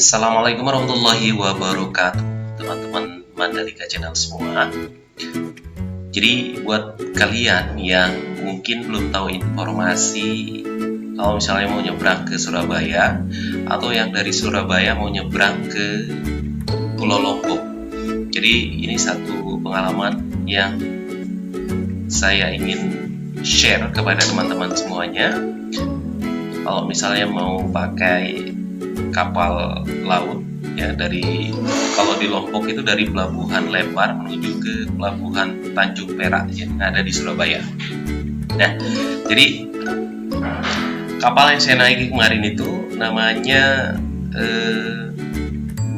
Assalamualaikum warahmatullahi wabarakatuh, teman-teman Mandalika Channel semua. Jadi buat kalian yang mungkin belum tahu informasi kalau misalnya mau nyebrang ke Surabaya, atau yang dari Surabaya mau nyebrang ke Pulau Lombok. Jadi ini satu pengalaman yang saya ingin share kepada teman-teman semuanya. Kalau misalnya mau pakai kapal laut ya, kalau di Lombok itu dari Pelabuhan Lembar menuju ke Pelabuhan Tanjung Perak yang ada di Surabaya. Nah, jadi kapal yang saya naiki kemarin itu namanya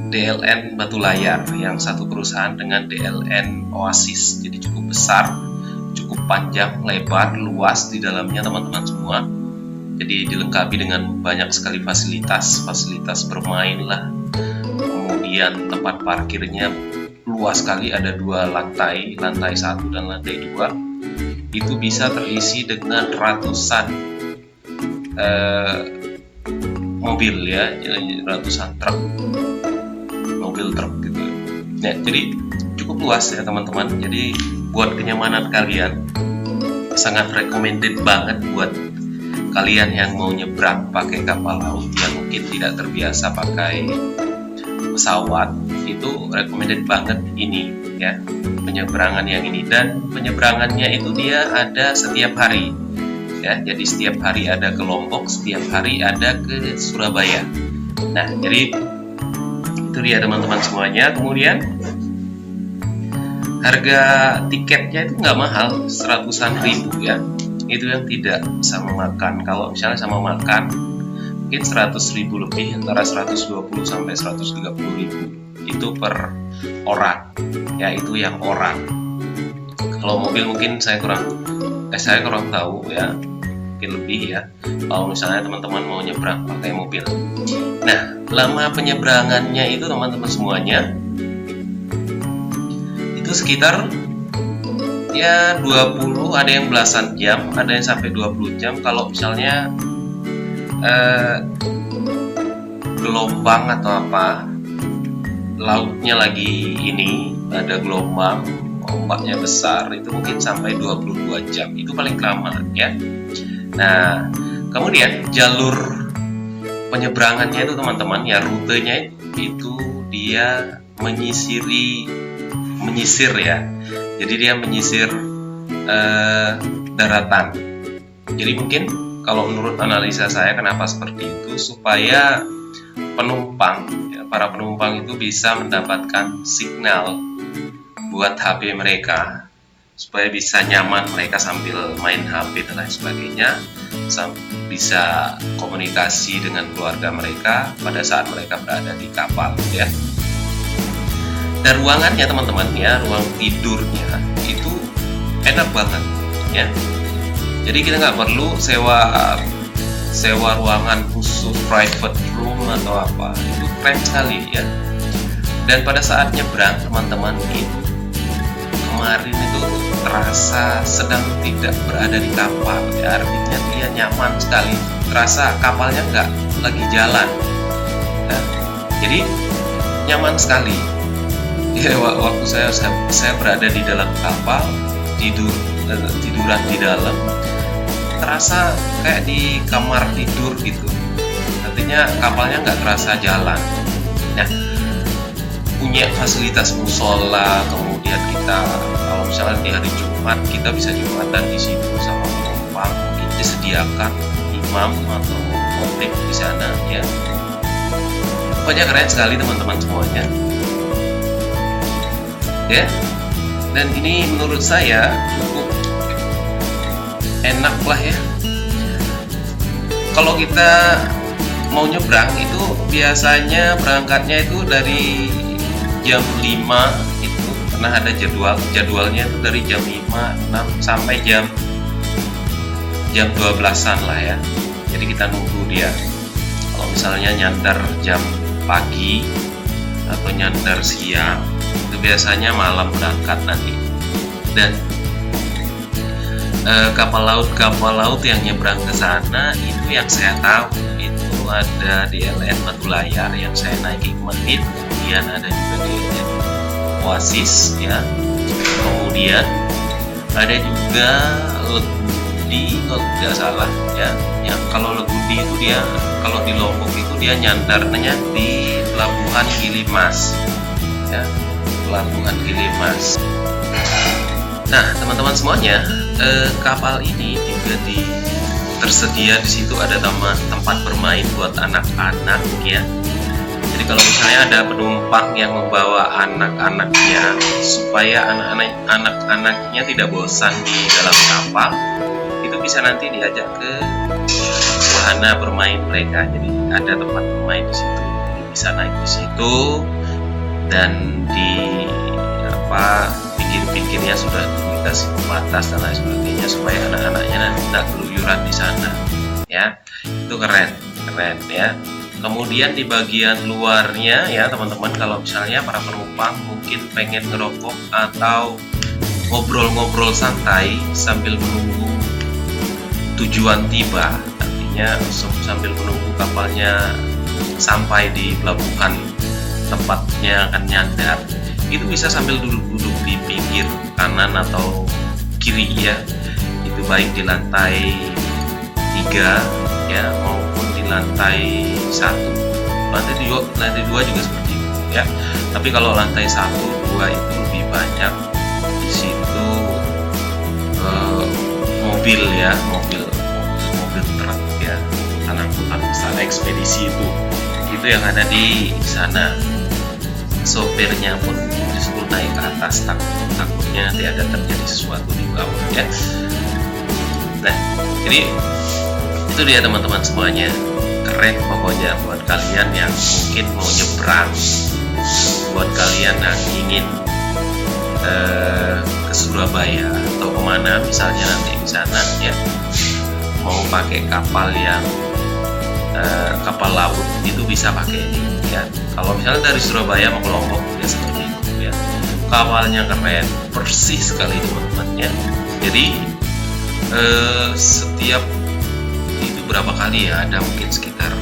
DLN Batu Layar, yang satu perusahaan dengan DLN Oasis. Jadi cukup besar, cukup panjang, lebar, luas di dalamnya teman-teman semua. Jadi dilengkapi dengan banyak sekali fasilitas bermain lah. Kemudian tempat parkirnya luas sekali, ada 2 lantai, lantai 1 dan lantai 2. Itu bisa terisi dengan ratusan mobil ya, ratusan truk, mobil truk gitu. Nah, jadi cukup luas ya teman-teman. Jadi buat kenyamanan kalian sangat recommended banget buat kalian yang mau nyebrang pakai kapal laut yang mungkin tidak terbiasa pakai pesawat. Itu recommended banget ini ya, penyeberangan yang ini. Dan penyeberangannya itu dia ada setiap hari ya, jadi setiap hari ada ke Lombok, setiap hari ada ke Surabaya. Nah, jadi itu dia teman-teman semuanya. Kemudian harga tiketnya itu nggak mahal, 100-an ribu ya. Itu yang tidak sama makan. Kalau misalnya sama makan mungkin 100 ribu lebih, antara 120 sampai 130 ribu itu per orang ya, itu yang orang. Kalau mobil mungkin saya kurang tahu ya, mungkin lebih ya kalau misalnya teman-teman mau nyebrang pakai mobil. Nah, lama penyeberangannya itu teman-teman semuanya itu sekitar ya 20, ada yang belasan jam, ada yang sampai 20 jam. Kalau misalnya gelombang atau apa, lautnya lagi ini ada gelombang, ombaknya besar, itu mungkin sampai 22 jam. Itu paling lama ya. Nah, kemudian jalur penyeberangannya itu teman-teman ya, rutenya itu dia menyisir ya. Jadi dia menyisir daratan. Jadi mungkin kalau menurut analisa saya kenapa seperti itu, supaya para penumpang itu bisa mendapatkan signal buat HP mereka, supaya bisa nyaman mereka sambil main HP dan lain sebagainya, bisa komunikasi dengan keluarga mereka pada saat mereka berada di kapal ya. Dan ruangannya teman-teman ya, ruang tidurnya itu enak banget ya. Jadi kita nggak perlu sewa ruangan khusus, private room atau apa. Itu keren sekali ya. Dan pada saat nyebrang teman-teman itu kemarin itu terasa sedang tidak berada di kapal ya, artinya dia nyaman sekali, terasa kapalnya nggak lagi jalan ya. Jadi nyaman sekali ya. Waktu saya berada di dalam kapal, tiduran di dalam, terasa kayak di kamar tidur gitu, artinya kapalnya nggak terasa jalan ya. Punya fasilitas musola, kemudian kita kalau misalnya di hari Jumat kita bisa Jumatan di situ sama penumpang, mungkin disediakan imam atau khotib di sana ya. Pokoknya keren sekali teman-teman semuanya ya. Dan ini menurut saya cukup enak lah ya. Kalau kita mau nyebrang itu biasanya berangkatnya itu dari jam 5 itu, karena ada jadwalnya itu dari jam 5, 6 sampai jam 12-an lah ya. Jadi kita nunggu dia. Kalau misalnya nyandar jam pagi atau nyandar siang, itu biasanya malam berangkat nanti. Dan kapal laut yang nyebrang ke sana itu yang saya tahu itu ada DLN Batu Layar yang saya naiki kemarin, kemudian ada juga DLN Oasis ya, kemudian ada juga Legudi kalau tidak salah ya. Yang kalau Legudi itu dia, kalau di Lombok itu dia nyandarnya di Pelabuhan Gilimas ya, Pelabuhan Gilimas. Nah teman-teman semuanya, kapal ini juga tersedia di situ ada tempat bermain buat anak-anak ya. Jadi kalau misalnya ada penumpang yang membawa anak-anaknya, supaya anak-anaknya tidak bosan di dalam kapal, itu bisa nanti diajak ke wahana bermain mereka. Jadi ada tempat bermain di situ, bisa naik di situ, dan di pinggir-pinggirnya sudah dikasih pembatas dan lain sebagainya supaya anak-anaknya nanti tidak keluyuran di sana ya. Itu keren ya. Kemudian di bagian luarnya ya teman-teman, kalau misalnya para penumpang mungkin pengen ngerokok atau ngobrol-ngobrol santai sambil menunggu tujuan tiba, artinya sambil menunggu kapalnya sampai di pelabuhan tempatnya akan nyandar, itu bisa sambil duduk-duduk di pinggir kanan atau kiri ya. Itu baik di lantai 3 ya maupun di lantai 1. Lantai 2 juga seperti itu ya. Tapi kalau lantai 1, 2 itu lebih banyak di situ mobil ya, mobil truk ya, angkutan besar ekspedisi itu yang ada di sana. Sopirnya pun disuruh naik ke atas, takutnya nanti ada terjadi sesuatu di bawah ya. Nah jadi itu dia teman-teman semuanya, keren pokoknya buat kalian yang mungkin mau nyebrang, buat kalian yang ingin ke Surabaya atau kemana misalnya nanti di sana ya, mau pakai kapal yang kapal laut itu bisa pakai ini ya. Kalau misalnya dari Surabaya mau ke Lombok ya seperti itu ya, kapalnya keren, persis sekali teman-teman ya. Jadi setiap itu berapa kali ya, ada mungkin sekitar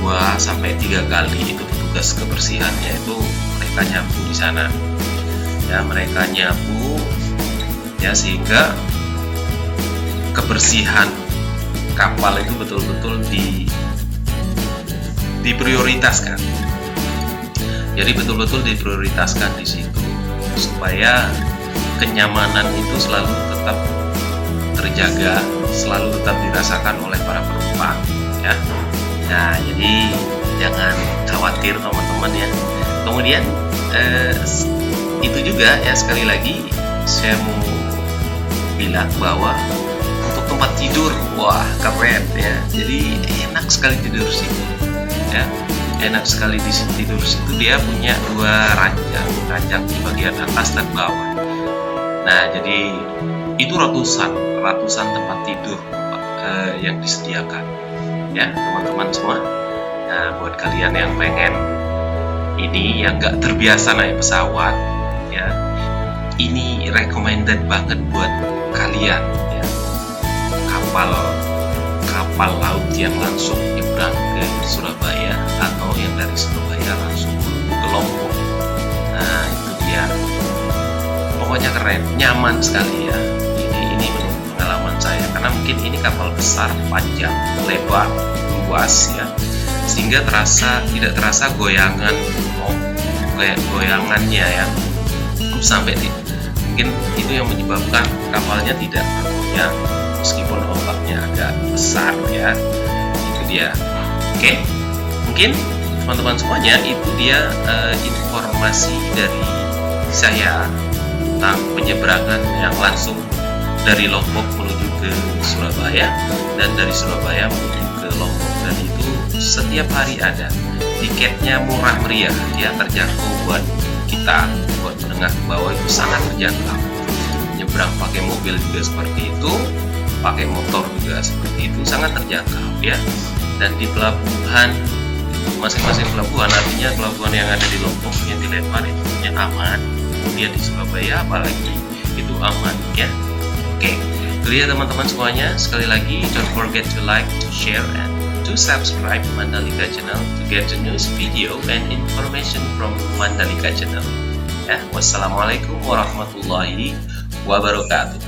2-3 kali itu petugas kebersihannya itu mereka nyapu di sana ya, mereka nyapu ya, sehingga kebersihan kapal itu betul-betul diprioritaskan. Jadi betul-betul diprioritaskan di situ supaya kenyamanan itu selalu tetap terjaga, selalu tetap dirasakan oleh para penumpang ya. Nah jadi jangan khawatir teman-teman ya. Kemudian itu juga ya, sekali lagi saya mau bilang bahwa untuk tempat tidur, wah keren ya. Jadi enak sekali tidur sini ya, enak sekali di sini tidur situ. Dia punya 2 ranjang di bagian atas dan bawah. Nah jadi itu ratusan tempat tidur yang disediakan ya teman-teman semua. Nah buat kalian yang pengen ini, yang gak terbiasa naik pesawat ya, ini recommended banget buat kalian ya. Kapal laut yang langsung nyebrang ke Surabaya atau yang dari Surabaya langsung ke Lombok. Nah itu dia, pokoknya keren, nyaman sekali ya. Ini menurut pengalaman saya, karena mungkin ini kapal besar, panjang, lebar, luas ya, sehingga tidak terasa goyangannya ya, sampai mungkin itu yang menyebabkan kapalnya tidak bergoyang meskipun ombaknya agak besar ya. Itu dia. Oke, mungkin teman-teman semuanya itu dia informasi dari saya tentang penyeberangan yang langsung dari Lombok menuju ke Surabaya dan dari Surabaya menuju ke Lombok, dan itu setiap hari ada. Tiketnya murah meriah ya, terjangkau buat kita, buat menengah ke bawah itu sangat terjangkau. Nyebrang pakai mobil juga seperti itu, pakai motor juga seperti itu, sangat terjangkau ya. Dan di pelabuhan, masing-masing pelabuhan, artinya pelabuhan yang ada di Lombok yang dilempar itu aman, kemudian di Surabaya apalagi itu aman ya. Oke, itu dia teman-teman semuanya. Sekali lagi, don't forget to like, to share, and to subscribe Mandalika Channel to get the news, video, and information from Mandalika Channel. Ya, wassalamualaikum warahmatullahi wabarakatuh.